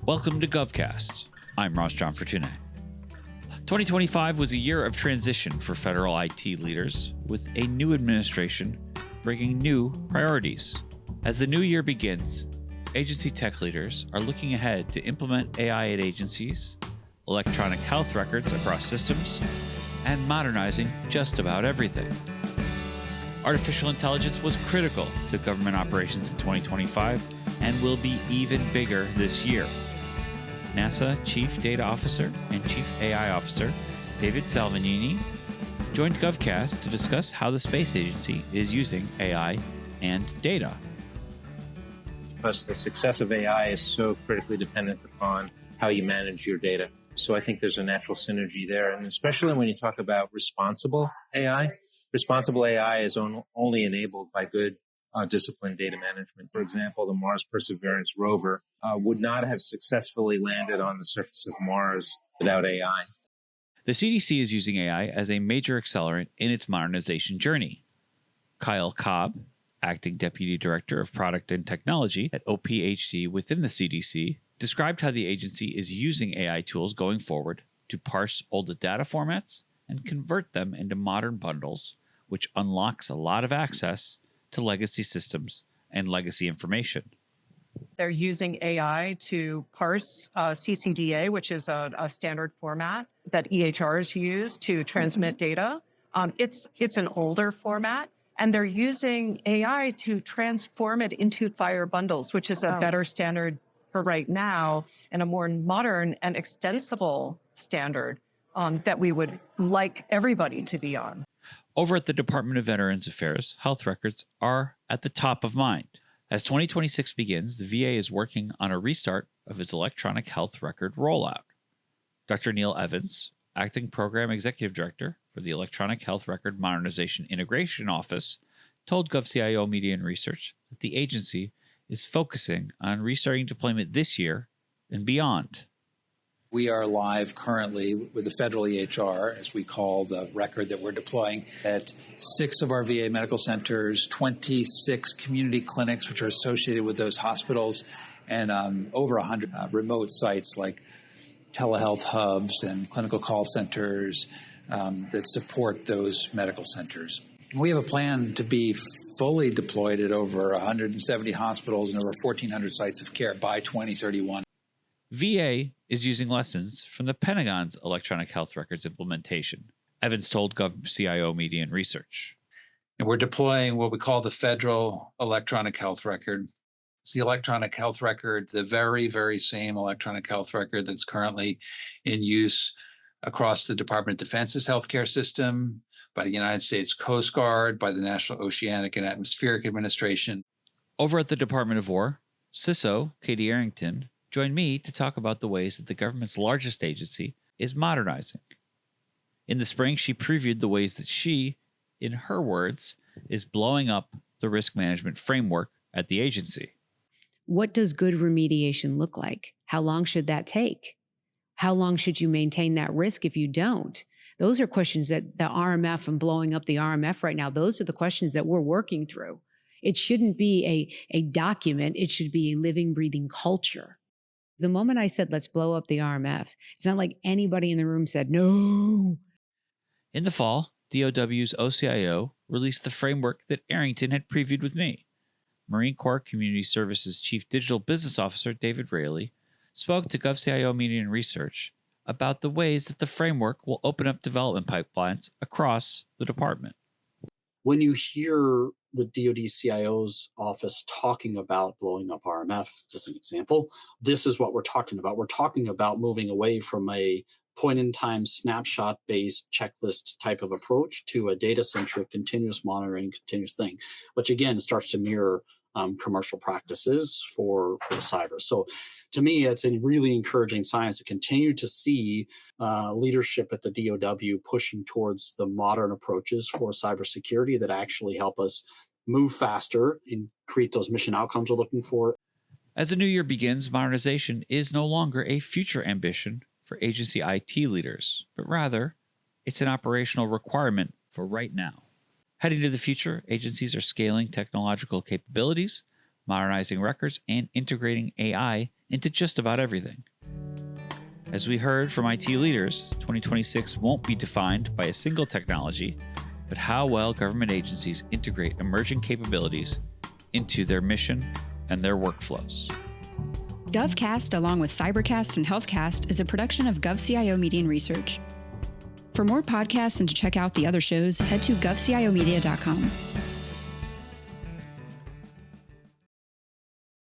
Welcome to GovCast. I'm Ross John Fortune. 2025 was a year of transition for federal IT leaders, with a new administration bringing new priorities. As the new year begins, agency tech leaders are looking ahead to implement AI at agencies, electronic health records across systems, and modernizing just about everything. Artificial intelligence was critical to government operations in 2025 and will be even bigger this year. NASA Chief Data Officer and Chief AI Officer David Salvagnini joined GovCast to discuss how the space agency is using AI and data. Because the success of AI is so critically dependent upon how you manage your data. So I think there's a natural synergy there. And especially when you talk about responsible AI is only enabled by good disciplined data management. For example, the Mars Perseverance rover would not have successfully landed on the surface of Mars without AI. The CDC is using AI as a major accelerant in its modernization journey. Kyle Cobb, Acting Deputy Director of Product and Technology at OPHDST within the CDC, described how the agency is using AI tools going forward to parse older data formats and convert them into modern bundles, which unlocks a lot of access to legacy systems and legacy information. They're using AI to parse CCDA, which is a standard format that EHRs use to transmit data. It's an older format, and they're using AI to transform it into FHIR bundles, which is a better standard for right now and a more modern and extensible standard that we would like everybody to be on. Over at the Department of Veterans Affairs, health records are at the top of mind. As 2026 begins, the VA is working on a restart of its electronic health record rollout. Dr. Neil Evans, Acting Program Executive Director for the Electronic Health Record Modernization Integration Office, told GovCIO Media and Research that the agency is focusing on restarting deployment this year and beyond. We are live currently with the federal EHR, as we call the record that we're deploying, at 6 of our VA medical centers, 26 community clinics, which are associated with those hospitals, and over 100 remote sites like telehealth hubs and clinical call centers that support those medical centers. We have a plan to be fully deployed at over 170 hospitals and over 1,400 sites of care by 2031. VA is using lessons from the Pentagon's electronic health records implementation, Evans told GovCIO Media and Research. And we're deploying what we call the federal electronic health record. It's the electronic health record, the very, very same electronic health record that's currently in use across the Department of Defense's healthcare system, by the United States Coast Guard, by the National Oceanic and Atmospheric Administration. Over at the Department of War, CISO Katie Arrington joined me to talk about the ways that the government's largest agency is modernizing. In the spring, she previewed the ways that she, in her words, is blowing up the risk management framework at the agency. What does good remediation look like? How long should that take? How long should you maintain that risk if you don't? Those are questions that the RMF and blowing up the RMF right now, those are the questions that we're working through. It shouldn't be a document. It should be a living, breathing culture. The moment I said, let's blow up the RMF, it's not like anybody in the room said, no. In the fall, DOW's OCIO released the framework that Arrington had previewed with me. Marine Corps Community Services Chief Digital Business Officer David Raley spoke to GovCIO Media and Research about the ways that the framework will open up development pipelines across the department. When you hear the DoD CIO's office talking about blowing up RMF, as an example, this is what we're talking about. We're talking about moving away from a point-in-time, snapshot-based checklist type of approach to a data-centric, continuous monitoring, continuous thing, which again starts to mirror commercial practices for cyber. So to me, it's a really encouraging sign to continue to see leadership at the DoW pushing towards the modern approaches for cybersecurity that actually help us move faster and create those mission outcomes we're looking for. As the new year begins, modernization is no longer a future ambition for agency IT leaders, but rather it's an operational requirement for right now. Heading to the future, agencies are scaling technological capabilities, modernizing records, and integrating AI into just about everything. As we heard from IT leaders, 2026 won't be defined by a single technology, but how well government agencies integrate emerging capabilities into their mission and their workflows. GovCast, along with Cybercast and HealthCast, is a production of GovCIO Media and Research. For more podcasts and to check out the other shows, head to govciomedia.com.